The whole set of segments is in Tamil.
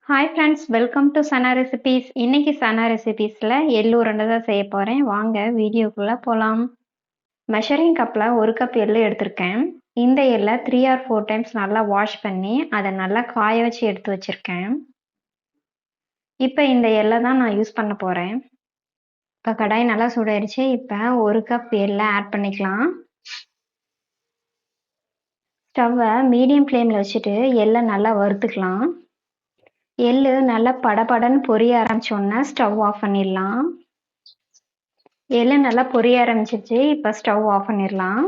Hi friends, welcome to Sana recipes. இன்னைக்கு சனா ரெசிபீஸில் எள்ளு உருண்டை தான் செய்ய போகிறேன். வாங்க வீடியோக்குள்ளே போகலாம். மெஷரிங் கப்பில் 1 கப் எள்ளு எடுத்திருக்கேன். இந்த எள்ளை 3 or 4 டைம்ஸ் நல்லா வாஷ் பண்ணி அதை நல்லா காய வச்சு எடுத்து வச்சுருக்கேன். இப்போ இந்த எள்ளை தான் நான் யூஸ் பண்ண போகிறேன். இப்போ கடாய் நல்லா சூடாயிருச்சு. இப்போ 1 கப் எள்ளை ஆட் பண்ணிக்கலாம். ஸ்டவ்வை மீடியம் ஃப்ளேமில் வச்சுட்டு எள்ளை நல்லா வறுத்துக்கலாம். எள்ளு நல்லா படபடன்னு பொரிய ஆரம்பிச்சோன்னா ஸ்டவ் ஆஃப் பண்ணிடலாம். எள்ளு நல்லா பொரிய ஆரம்பிச்சிருச்சு. இப்போ ஸ்டவ் ஆஃப் பண்ணிடலாம்.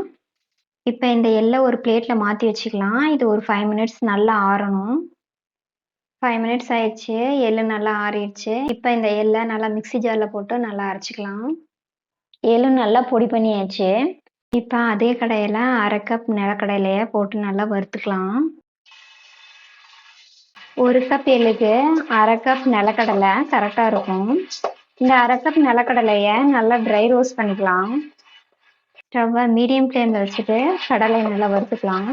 இப்போ இந்த எள்ளை ஒரு பிளேட்டில் மாற்றி வச்சுக்கலாம். இது ஒரு 5 மினிட்ஸ் நல்லா ஆறணும். 5 மினிட்ஸ் ஆயிடுச்சு. எள்ளு நல்லா ஆறிடுச்சு. இப்போ இந்த எள்ளை நல்லா மிக்ஸி ஜாரில் போட்டு நல்லா அரைச்சிக்கலாம். எள்ளு நல்லா பொடி பண்ணியாச்சு. இப்போ அதே கடாயில் 1/2 கப் நிலக்கடலையை போட்டு நல்லா வறுத்துக்கலாம். 1 கப் எள்ளுக்கு 1/2 கப் நிலக்கடலை கரெக்டாக இருக்கும். இந்த 1/2 கப் நிலக்கடலையை நல்லா ட்ரை ரோஸ்ட் பண்ணிக்கலாம். ஸ்டவ்வை மீடியம் ஃப்ளேமில் வச்சுட்டு கடலை நல்லா வறுத்துக்கலாம்.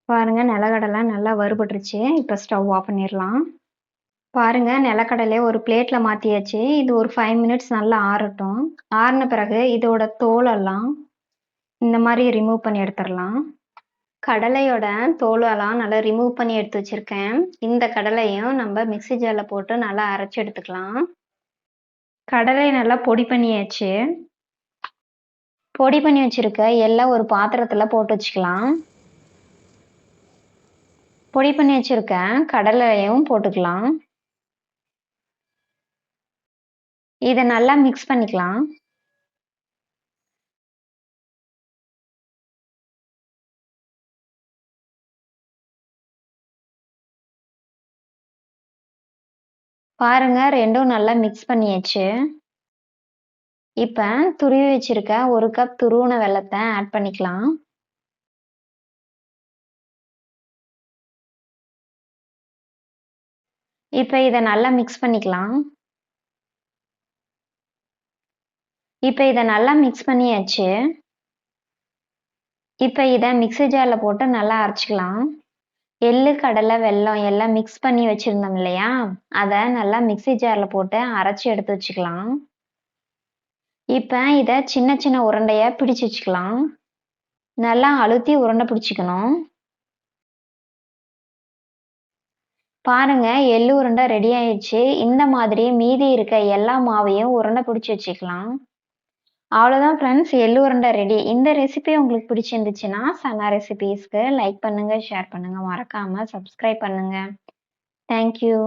பாருங்கள், நிலக்கடலை நல்லா வறுபட்டுருச்சு. இப்போ ஸ்டவ் ஆஃப் பண்ணிடலாம். பாருங்கள், நிலக்கடலை ஒரு பிளேட்டில் மாற்றியாச்சு. இது ஒரு 5 மினிட்ஸ் நல்லா ஆறட்டும். ஆறின பிறகு இதோட தோலெல்லாம் இந்த மாதிரி ரிமூவ் பண்ணி எடுத்துடலாம். கடலையோட தோலெல்லாம் நல்லா ரிமூவ் பண்ணி எடுத்து வச்சுருக்கேன். இந்த கடலையும் நம்ம மிக்ஸி ஜாரில் போட்டு நல்லா அரைச்சி எடுத்துக்கலாம். கடலை நல்லா பொடி பண்ணியாச்சு. பொடி பண்ணி வச்சிருக்க எல்லாம் ஒரு பாத்திரத்தில் போட்டு வச்சுக்கலாம். பொடி பண்ணி வச்சிருக்க கடலையும் போட்டுக்கலாம். இதை நல்லா மிக்ஸ் பண்ணிக்கலாம். பாருங்க, ரெண்டும் நல்லா மிக்ஸ் பண்ணியாச்சு. இப்போ துருவி வச்சிருக்க 1 கப் துருவின வெல்லத்தை ஆட் பண்ணிக்கலாம். இப்போ இதை நல்லா மிக்ஸ் பண்ணிக்கலாம். இப்போ இதை நல்லா மிக்ஸ் பண்ணியாச்சு. இப்போ இதை மிக்ஸி ஜாரில் போட்டு நல்லா அரைச்சிக்கலாம். எள்ளு, கடலை, வெல்லம் எல்லாம் மிக்ஸ் பண்ணி வச்சுருந்தோம் இல்லையா, அதை நல்லா மிக்ஸி ஜாரில் போட்டு அரைச்சி எடுத்து வச்சுக்கலாம். இப்போ இதை சின்ன சின்ன உருண்டையாக பிடிச்சி வச்சுக்கலாம். நல்லா அழுத்தி உருண்டை பிடிச்சிக்கணும். பாருங்க, எள்ளு உருண்டை ரெடி ஆயிடுச்சு. இந்த மாதிரி மீதி இருக்க எல்லா மாவையும் உருண்டை பிடிச்சி வச்சுக்கலாம். அவ்வளோதான் ஃப்ரெண்ட்ஸ், எள்ளு உருண்டை ரெடி. இந்த ரெசிபி உங்களுக்கு பிடிச்சிருந்துச்சுன்னா சனா ரெசிபீஸ்க்கு லைக் பண்ணுங்க, ஷேர் பண்ணுங்க, மறக்காம சப்ஸ்கிரைப் பண்ணுங்க. தேங்க்யூ.